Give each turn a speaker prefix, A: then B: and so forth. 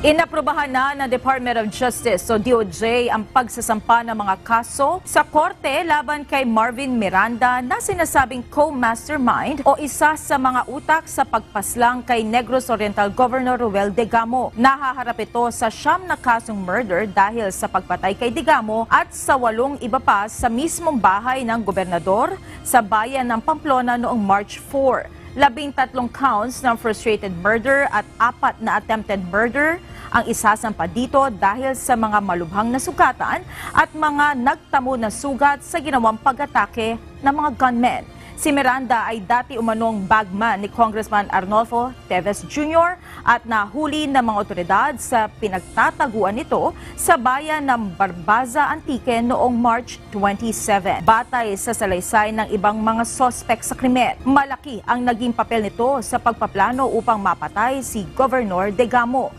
A: Inaprubahan na ng Department of Justice o DOJ ang pagsasampa ng mga kaso sa korte laban kay Marvin Miranda na sinasabing co-mastermind o isa sa mga utak sa pagpaslang kay Negros Oriental Governor Ruel Degamo. Nahaharap ito sa 9 na kasong murder dahil sa pagpatay kay Degamo at sa 8 iba pa sa mismong bahay ng gobernador sa bayan ng Pamplona noong March 4. 13 counts ng frustrated murder at 4 na attempted murder ang isasampa dito dahil sa mga malubhang na sugatan at mga nagtamo na sugat sa ginawang pag-atake ng mga gunmen. Si Miranda ay dati umanong bagman ni Congressman Arnolfo Teves Jr. at nahuli ng mga otoridad sa pinagtataguan nito sa bayan ng Barbaza, Antique noong March 27. Batay sa salaysay ng ibang mga sospek sa krimen, malaki ang naging papel nito sa pagpaplano upang mapatay si Governor Degamo.